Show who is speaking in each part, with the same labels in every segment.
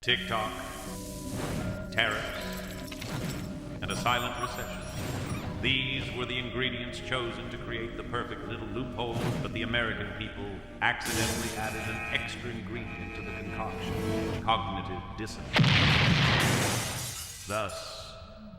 Speaker 1: TikTok, tariffs, and a silent recession. These were the ingredients chosen to create the perfect little loophole, but the American people accidentally added an extra ingredient to the concoction: cognitive dissonance. Thus,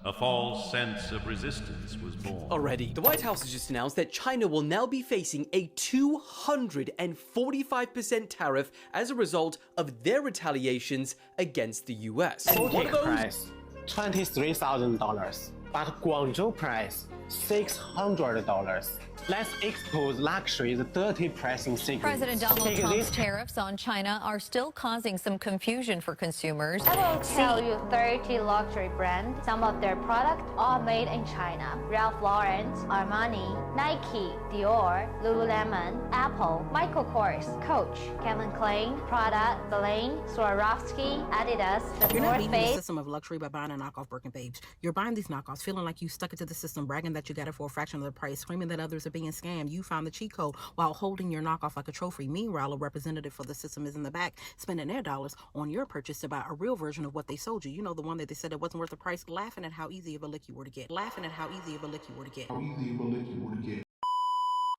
Speaker 1: a false sense of resistance was born.
Speaker 2: Already, the White House has just announced that China will now be facing a 245% tariff as a result of their retaliations against the US.
Speaker 3: And one of those price $23,000, but Guangzhou price $600. Let's expose luxury's dirty pricing secrets.
Speaker 4: President Donald Trump's tariffs on China are still causing some confusion for consumers.
Speaker 5: I will tell you 30 luxury brands. Some of their products are made in China. Ralph Lauren, Armani, Nike, Dior, Lululemon, Apple, Michael Kors, Coach, Calvin Klein, Prada, Celine, Swarovski, Adidas, The
Speaker 6: You're not
Speaker 5: North
Speaker 6: beating the
Speaker 5: Face.
Speaker 6: system of luxury by buying a knockoff Birken babes. You're buying these knockoffs, feeling like you stuck it to the system, bragging that you got it for a fraction of the price, screaming that others are being scammed. You found the cheat code while holding your knockoff like a trophy. Meanwhile, a representative for the system is in the back spending their dollars on your purchase to buy a real version of what they sold you. You know, the one that they said it wasn't worth the price, laughing at how easy of a lick you were to get. Laughing at how easy of a lick you were to get.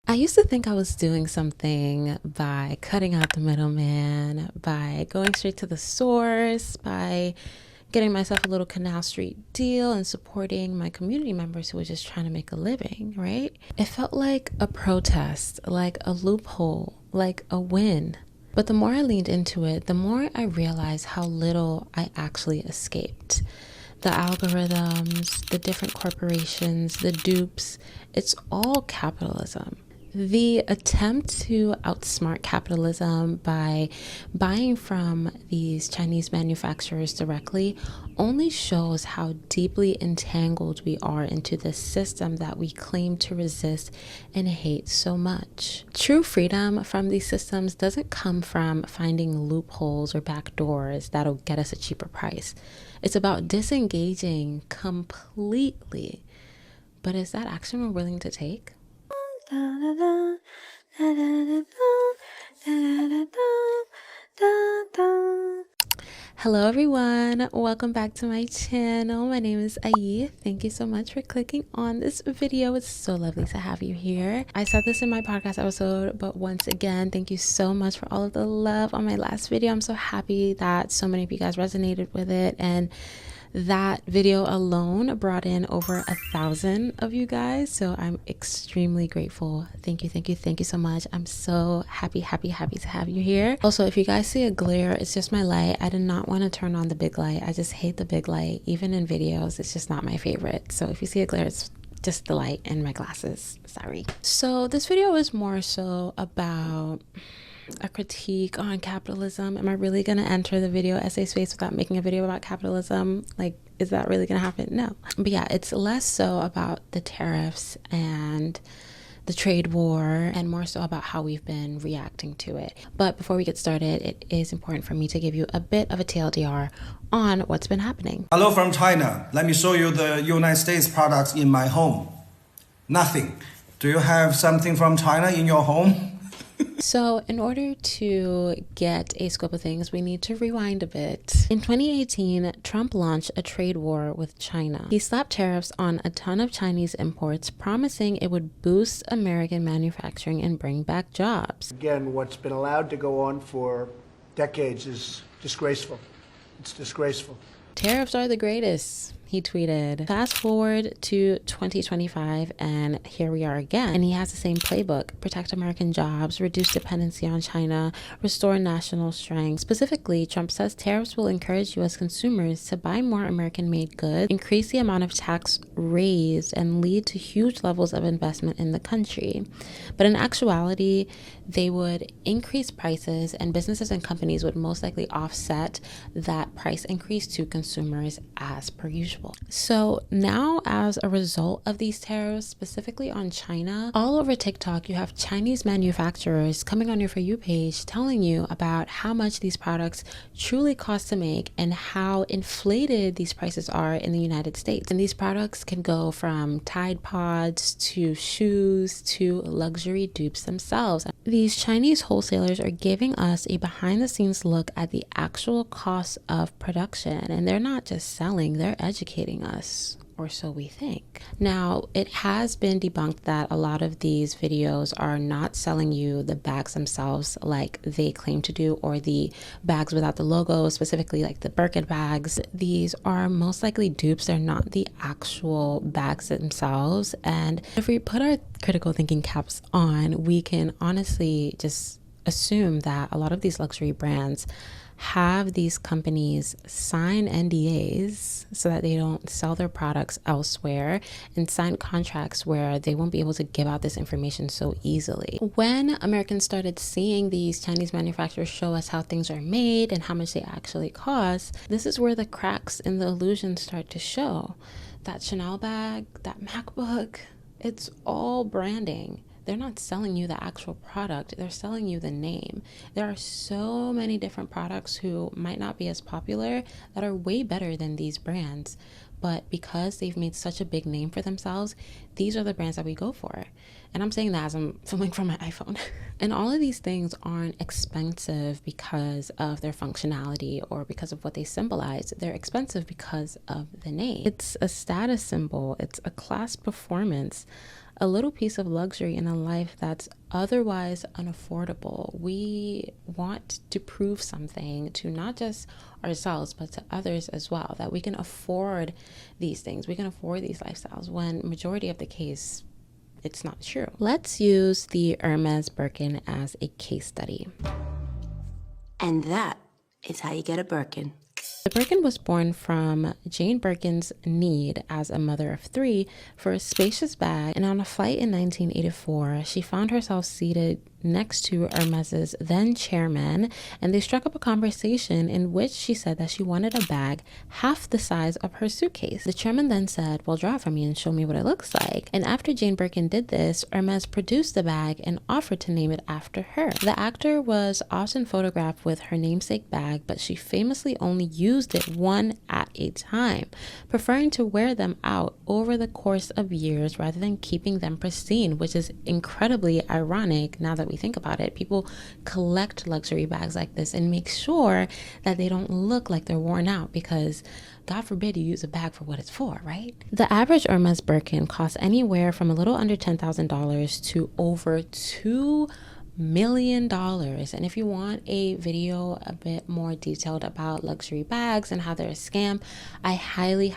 Speaker 7: I used to think I was doing something by cutting out the middleman, by going straight to the source, by getting myself a little Canal Street deal and supporting my community members who were just trying to make a living, right? It felt like a protest, like a loophole, like a win. But the more I leaned into it, the more I realized how little I actually escaped. The algorithms, the different corporations, the dupes, it's all capitalism. The attempt to outsmart capitalism by buying from these Chinese manufacturers directly only shows how deeply entangled we are into this system that we claim to resist and hate so much. True freedom from these systems doesn't come from finding loopholes or backdoors that'll get us a cheaper price. It's about disengaging completely. But is that action we're willing to take? Hello everyone, welcome back to my channel. My name is Ayi. Thank you so much for clicking on this video. It's so lovely to have you here. I said this in my podcast episode, but once again, thank you so much for all of the love on my last video. I'm so happy that so many of you guys resonated with it, and that video alone brought in over 1,000 of you guys, so I'm extremely grateful. Thank you so much. I'm so happy to have you here. Also, if you guys see a glare, it's just my light. I did not want to turn on the big light. I just hate the big light. Even in videos, it's just not my favorite. So if you see a glare, it's just the light and my glasses. Sorry. So this video is more so about a critique on capitalism. Am I really gonna enter the video essay space without making a video about capitalism? Like, is that really gonna happen? No. But yeah, it's less so about the tariffs and the trade war and more so about how we've been reacting to it. But before we get started, it is important for me to give you a bit of a TLDR on what's been happening.
Speaker 8: Hello from China. Let me show you the United States products in my home. Nothing. Do you have something from China in your home?
Speaker 7: So in order to get a scope of things, we need to rewind a bit. In 2018, Trump launched a trade war with China. He slapped tariffs on a ton of Chinese imports, promising it would boost American manufacturing and bring back jobs.
Speaker 9: Again, what's been allowed to go on for decades is disgraceful. It's disgraceful.
Speaker 7: Tariffs are the greatest, he tweeted. Fast forward to 2025 and here we are again. And he has the same playbook: protect American jobs, reduce dependency on China, restore national strength. Specifically, Trump says tariffs will encourage U.S. consumers to buy more American-made goods, increase the amount of tax raised, and lead to huge levels of investment in the country. But in actuality, they would increase prices and businesses and companies would most likely offset that price increase to consumers as per usual. So now, as a result of these tariffs, specifically on China, all over TikTok, you have Chinese manufacturers coming on your For You page telling you about how much these products truly cost to make and how inflated these prices are in the United States. And these products can go from Tide Pods to shoes to luxury dupes themselves. These Chinese wholesalers are giving us a behind the scenes look at the actual cost of production, and they're not just selling, they're educating us. Or so we think. Now, it has been debunked that a lot of these videos are not selling you the bags themselves like they claim to do, or the bags without the logo, specifically like the Birkin bags. These are most likely dupes. They're not the actual bags themselves. And if we put our critical thinking caps on, we can honestly just assume that a lot of these luxury brands have these companies sign NDAs so that they don't sell their products elsewhere, and sign contracts where they won't be able to give out this information so easily. When Americans started seeing these Chinese manufacturers show us how things are made and how much they actually cost, this is where the cracks in the illusion start to show. That Chanel bag, that MacBook, it's all branding. They're not selling you the actual product, they're selling you the name. There are so many different products who might not be as popular that are way better than these brands. But because they've made such a big name for themselves, these are the brands that we go for. And I'm saying that as I'm filming from my iPhone. And all of these things aren't expensive because of their functionality or because of what they symbolize. They're expensive because of the name. It's a status symbol, it's a class performance, a little piece of luxury in a life that's otherwise unaffordable. We want to prove something to not just ourselves, but to others as well, that we can afford these things, we can afford these lifestyles, when majority of the case, it's not true. Let's use the Hermes Birkin as a case study.
Speaker 10: And that is how you get a Birkin.
Speaker 7: The Birkin was born from Jane Birkin's need as a mother of three for a spacious bag, and on a flight in 1984, she found herself seated next to Hermes's then chairman, and they struck up a conversation in which she said that she wanted a bag half the size of her suitcase. The chairman then said, well, draw it for me and show me what it looks like. And after Jane Birkin did this, Hermes produced the bag and offered to name it after her. The actor was often photographed with her namesake bag, but she famously only used it one at a time, preferring to wear them out over the course of years rather than keeping them pristine, which is incredibly ironic now that we think about it. People collect luxury bags like this and make sure that they don't look like they're worn out, because God forbid you use a bag for what it's for, right? The average Hermes Birkin costs anywhere from a little under $10,000 to over $2 million. And if you want a video a bit more detailed about luxury bags and how they're a scam, I highly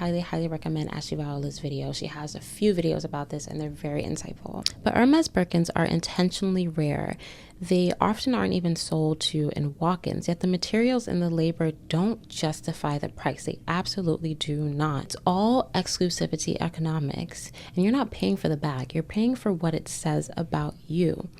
Speaker 7: recommend Ashley Viola's video. She has a few videos about this and they're very insightful. But Hermes Birkins are intentionally rare. They often aren't even sold to in walk-ins, yet the materials and the labor don't justify the price. They absolutely do not. It's all exclusivity economics, and you're not paying for the bag, you're paying for what it says about you.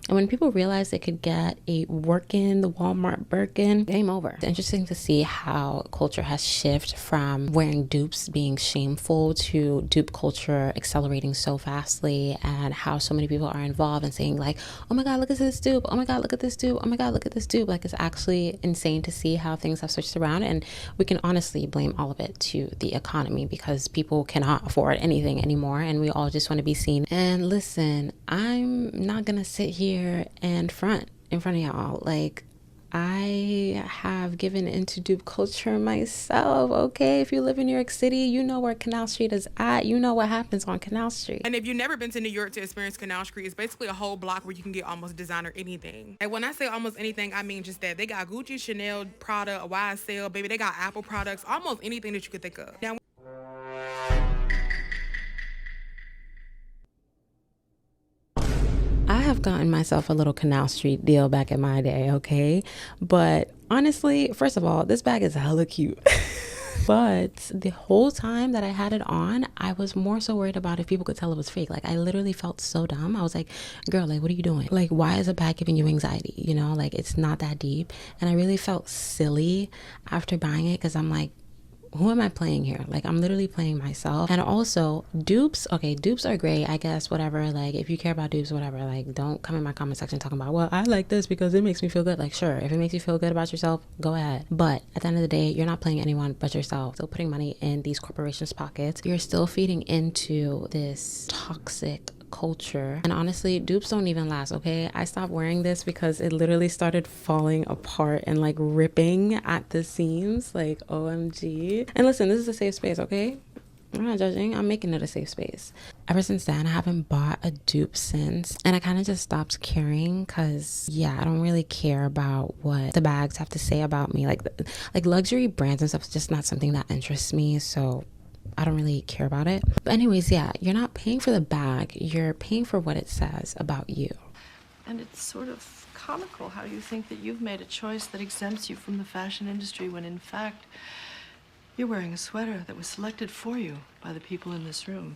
Speaker 7: And when people realize they could get a working the Walmart Birkin, game over. It's interesting to see how culture has shifted from wearing dupes being shameful to dupe culture accelerating so fastly, and how so many people are involved and saying like, oh my God, look at this dupe. Oh my God, look at this dupe. Oh my God, look at this dupe. Like, it's actually insane to see how things have switched around. And we can honestly blame all of it to the economy, because people cannot afford anything anymore. And we all just want to be seen. And listen, I'm not going to sit here and front in front of y'all. Like, I have given into dupe culture myself, okay? If you live in New York City, you know where Canal Street is at. You know what happens on Canal Street.
Speaker 11: And if you've never been to New York to experience Canal Street, it's basically a whole block where you can get almost designer anything. And when I say almost anything, I mean just that. They got Gucci, Chanel, Prada, a YSL, baby. They got Apple products, almost anything that you could think of. Now,
Speaker 7: I have gotten myself a little Canal Street deal back in my day, okay? But honestly, first of all, this bag is hella cute. But the whole time that I had it on, I was more so worried about if people could tell it was fake. Like, I literally felt so dumb. I was like, girl, like, what are you doing? Like, why is a bag giving you anxiety? You know, like, it's not that deep. And I really felt silly after buying it, because I'm like, who am I playing here? Like, I'm literally playing myself. And also, dupes, okay, dupes are great, I guess, whatever. Like, if you care about dupes, whatever, like, don't come in my comment section talking about, well, I like this because it makes me feel good. Like, sure, if it makes you feel good about yourself, go ahead. But at the end of the day, you're not playing anyone but yourself. Still putting money in these corporations' pockets. You're still feeding into this toxic culture. And honestly, dupes don't even last, okay? I stopped wearing this because it literally started falling apart and like ripping at the seams, like OMG. And listen, this is a safe space, okay? I'm not judging, I'm making it a safe space. Ever since then, I haven't bought a dupe since, and I kind of just stopped caring because, yeah, I don't really care about what the bags have to say about me. Like luxury brands and stuff is just not something that interests me, so I don't really care about it. But anyways, yeah, you're not paying for the bag, you're paying for what it says about you.
Speaker 12: And it's sort of comical how you think that you've made a choice that exempts you from the fashion industry when in fact you're wearing a sweater that was selected for you by the people in this room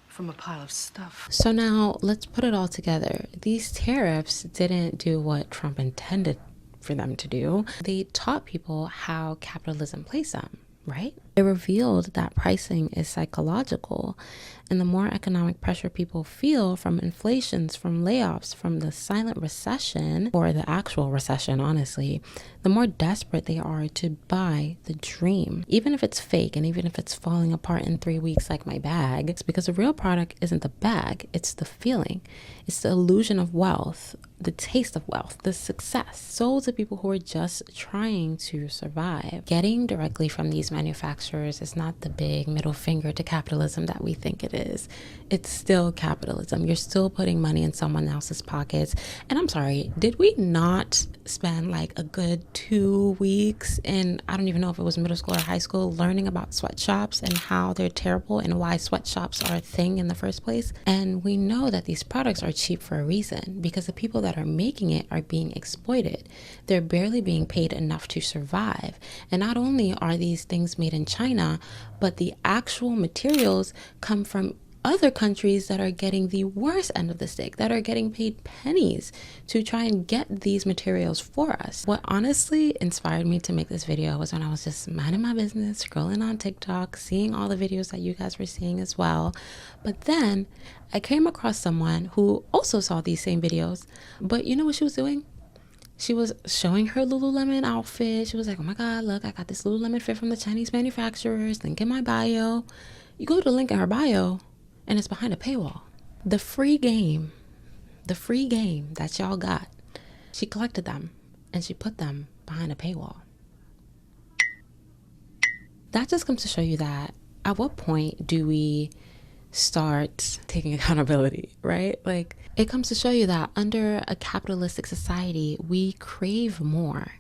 Speaker 12: from a pile of stuff.
Speaker 7: So now let's put it all together. These tariffs didn't do what Trump intended for them to do. They taught people how capitalism plays them, right? It revealed that pricing is psychological, and the more economic pressure people feel from inflations, from layoffs, from the silent recession, or the actual recession, honestly, the more desperate they are to buy the dream. Even if it's fake and even if it's falling apart in 3 weeks like my bag, it's because the real product isn't the bag, it's the feeling. It's the illusion of wealth, the taste of wealth, the success. Sold to people who are just trying to survive. Getting directly from these manufacturers is not the big middle finger to capitalism that we think it is. It's still capitalism. You're still putting money in someone else's pockets. And I'm sorry, did we not spend like a good 2 weeks in, I don't even know if it was middle school or high school, learning about sweatshops and how they're terrible and why sweatshops are a thing in the first place? And we know that these products are cheap for a reason, because the people that are making it are being exploited. They're barely being paid enough to survive. And not only are these things made in China, but the actual materials come from other countries that are getting the worst end of the stick, that are getting paid pennies to try and get these materials for us. What honestly inspired me to make this video was when I was just minding my business, scrolling on TikTok, seeing all the videos that you guys were seeing as well. But then I came across someone who also saw these same videos, but you know what she was doing? She was showing her Lululemon outfit. She was like, oh my God, look, I got this Lululemon fit from the Chinese manufacturers. Link in my bio. You go to the link in her bio, and it's behind a paywall. The free game that y'all got, she collected them and she put them behind a paywall. That just comes to show you that at what point do we start taking accountability, right? Like, it comes to show you that under a capitalistic society, we crave more.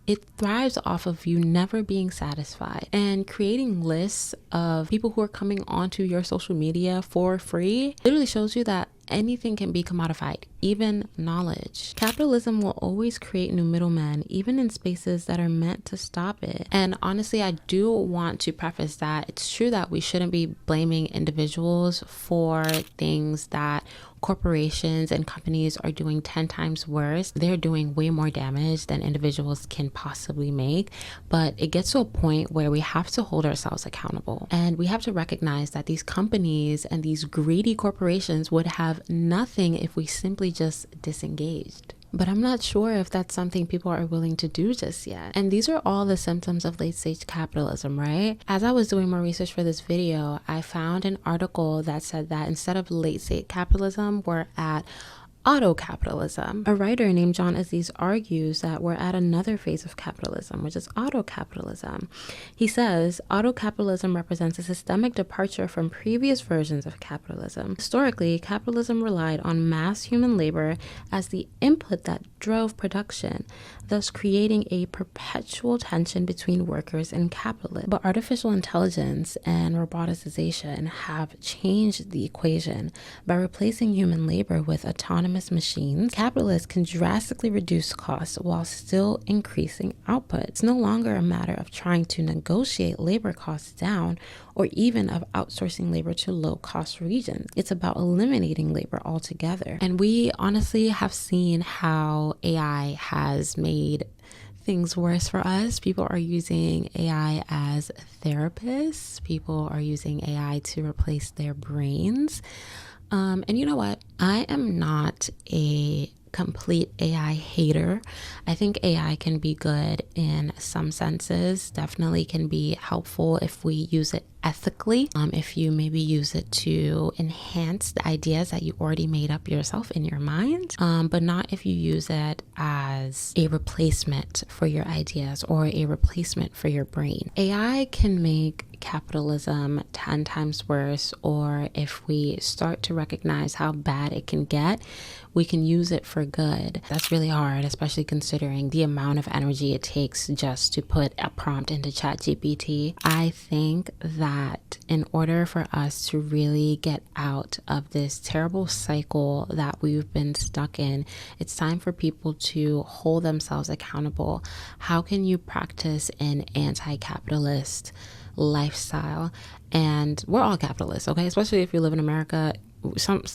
Speaker 7: It thrives off of you never being satisfied, and creating lists of people who are coming onto your social media for free literally shows you that anything can be commodified, even knowledge. Capitalism will always create new middlemen, even in spaces that are meant to stop it. And honestly, I do want to preface that it's true that we shouldn't be blaming individuals for things that corporations and companies are doing 10 times worse. They're doing way more damage than individuals can possibly make. But it gets to a point where we have to hold ourselves accountable, and we have to recognize that these companies and these greedy corporations would have nothing if we simply just disengaged. But I'm not sure if that's something people are willing to do just yet. And these are all the symptoms of late stage capitalism, right? As I was doing more research for this video, I found an article that said that instead of late stage capitalism, we're at auto-capitalism. A writer named John Aziz argues that we're at another phase of capitalism, which is auto-capitalism. He says, auto-capitalism represents a systemic departure from previous versions of capitalism. Historically, capitalism relied on mass human labor as the input that drove production, thus creating a perpetual tension between workers and capitalists. But artificial intelligence and roboticization have changed the equation. By replacing human labor with autonomous machines, capitalists can drastically reduce costs while still increasing output. It's no longer a matter of trying to negotiate labor costs down or even of outsourcing labor to low-cost regions. It's about eliminating labor altogether. And we honestly have seen how AI has made things worse for us. People are using AI as therapists. People are using AI to replace their brains. And you know what? I am not a complete AI hater. I think AI can be good in some senses, definitely can be helpful if we use it ethically. If you maybe use it to enhance the ideas that you already made up yourself in your mind, but not if you use it as a replacement for your ideas or a replacement for your brain. AI can make capitalism 10 times worse, or if we start to recognize how bad it can get, we can use it for good. That's really hard, especially considering the amount of energy it takes just to put a prompt into ChatGPT. I think that in order for us to really get out of this terrible cycle that we've been stuck in, it's time for people to hold themselves accountable. How can you practice an anti-capitalist lifestyle? And we're all capitalists, okay? Especially if you live in America,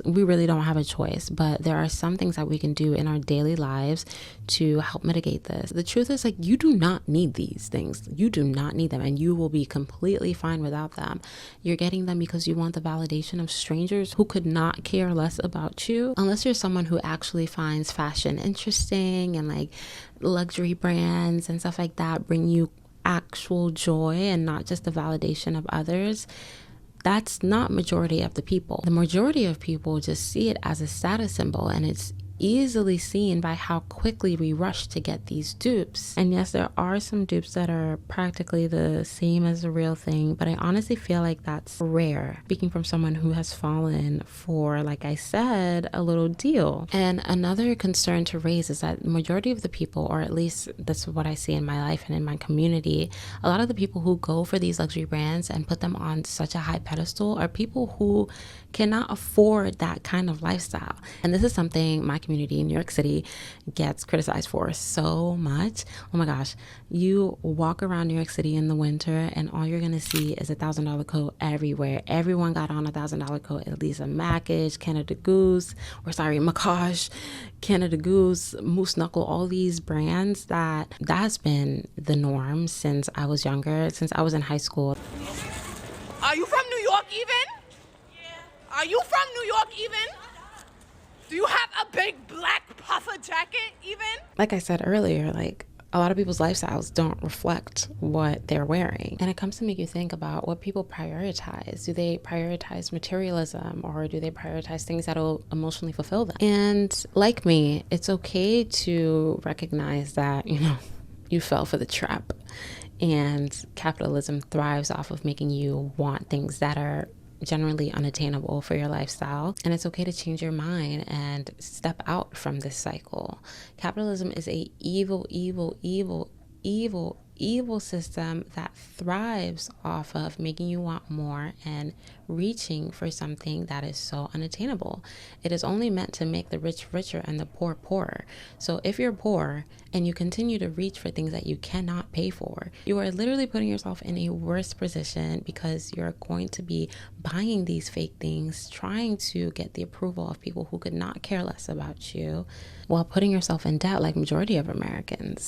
Speaker 7: we really don't have a choice, but there are some things that we can do in our daily lives to help mitigate this. The truth is, like, you do not need these things. You do not need them, and you will be completely fine without them. You're getting them because you want the validation of strangers who could not care less about you, unless you're someone who actually finds fashion interesting and like luxury brands and stuff like that bring you actual joy and not just the validation of others. That's not majority of the people. The majority of people just see it as a status symbol, and it's easily seen by how quickly we rush to get these dupes. And yes, there are some dupes that are practically the same as the real thing, but I honestly feel like that's rare, speaking from someone who has fallen for, like I said, a little deal. And another concern to raise is that the majority of the people, or at least that's what I see in my life and in my community, a lot of the people who go for these luxury brands and put them on such a high pedestal are people who cannot afford that kind of lifestyle. And this is something my community in New York City gets criticized for so much. Oh my gosh, you walk around New York City in the winter and all you're gonna see is $1,000 coat everywhere. Everyone got on $1,000 coat, at least a Mackage, Canada Goose, Macash, Canada Goose, Moose Knuckle, all these brands that has been the norm since I was younger, since I was in high school.
Speaker 13: Are you from New York even? Are you from New York even? Do you have a big black puffer jacket even?
Speaker 7: Like I said earlier, like a lot of people's lifestyles don't reflect what they're wearing. And it comes to make you think about what people prioritize. Do they prioritize materialism, or do they prioritize things that'll emotionally fulfill them? And like me, it's okay to recognize that, you fell for the trap. And capitalism thrives off of making you want things that are generally unattainable for your lifestyle. And it's okay to change your mind and step out from this cycle. Capitalism is a evil system that thrives off of making you want more and reaching for something that is so unattainable. It is only meant to make the rich richer and the poor poorer. So if you're poor and you continue to reach for things that you cannot pay for, you are literally putting yourself in a worse position, because you're going to be buying these fake things, trying to get the approval of people who could not care less about you, while putting yourself in debt like majority of Americans.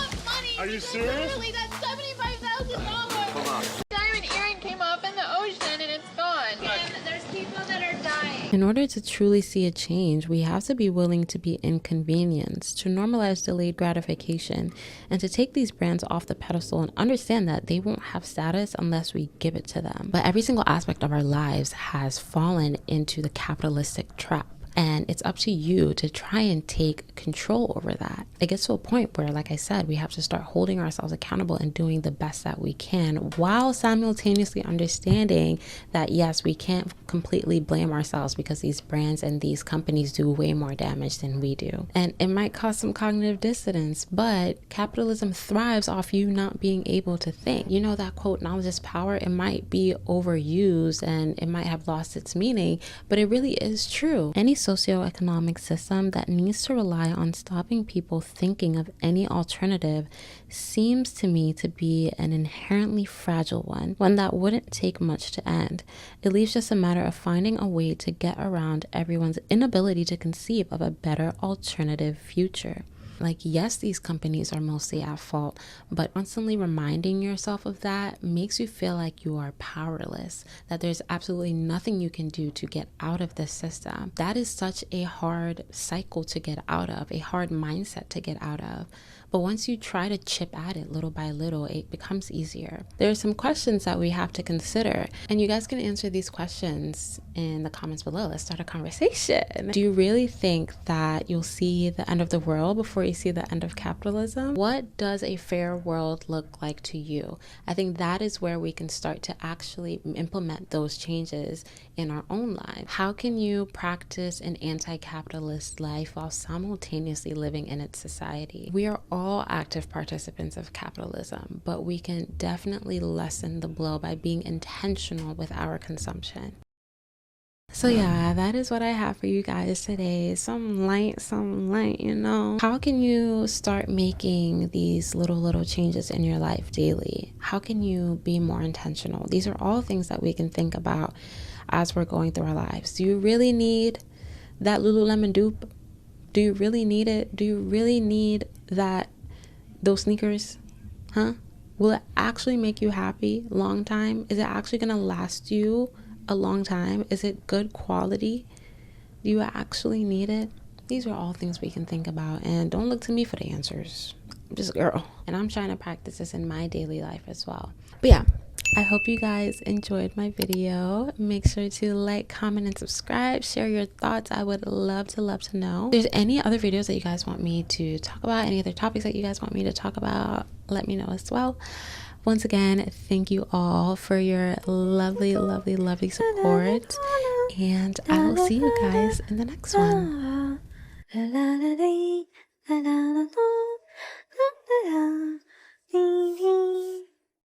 Speaker 13: Are you serious? Literally, that's $75,000.
Speaker 14: Hold on.
Speaker 13: Diamond earring came off in the ocean and it's gone. And there's people that are dying.
Speaker 7: In order to truly see a change, we have to be willing to be inconvenienced, to normalize delayed gratification, and to take these brands off the pedestal and understand that they won't have status unless we give it to them. But every single aspect of our lives has fallen into the capitalistic trap. And it's up to you to try and take control over that. It gets to a point where, like I said, we have to start holding ourselves accountable and doing the best that we can, while simultaneously understanding that, yes, we can't completely blame ourselves, because these brands and these companies do way more damage than we do. And it might cause some cognitive dissonance, but capitalism thrives off you not being able to think. You know that quote, knowledge is power? It might be overused and it might have lost its meaning, but it really is true. Any socioeconomic system that needs to rely on stopping people thinking of any alternative seems to me to be an inherently fragile one that wouldn't take much to end. It leaves just a matter of finding a way to get around everyone's inability to conceive of a better alternative future. Like, yes, these companies are mostly at fault, but constantly reminding yourself of that makes you feel like you are powerless, that there's absolutely nothing you can do to get out of this system. That is such a hard cycle to get out of, a hard mindset to get out of. But once you try to chip at it little by little, it becomes easier. There are some questions that we have to consider, and you guys can answer these questions in the comments below. Let's start a conversation. Do you really think that you'll see the end of the world before you see the end of capitalism? What does a fair world look like to you? I think that is where we can start to actually implement those changes in our own lives. How can you practice an anti-capitalist life while simultaneously living in its society? We are all active participants of capitalism, but we can definitely lessen the blow by being intentional with our consumption. So yeah, that is what I have for you guys today. Some light, you know. How can you start making these little changes in your life daily? How can you be more intentional? These are all things that we can think about as we're going through our lives. Do you really need that Lululemon dupe? Do you really need it? Do you really need those sneakers? Huh? Will it actually make you happy long time? Is it actually gonna last you a long time? Is it good quality? Do you actually need it? These are all things we can think about, and don't look to me for the answers. I'm just a girl, and I'm trying to practice this in my daily life as well. But yeah, I hope you guys enjoyed my video. Make sure to like, comment, and subscribe. Share your thoughts. I would love to know. If there's any other videos that you guys want me to talk about, any other topics that you guys want me to talk about, let me know as well. Once again, thank you all for your lovely support, and I will see you guys in the next one.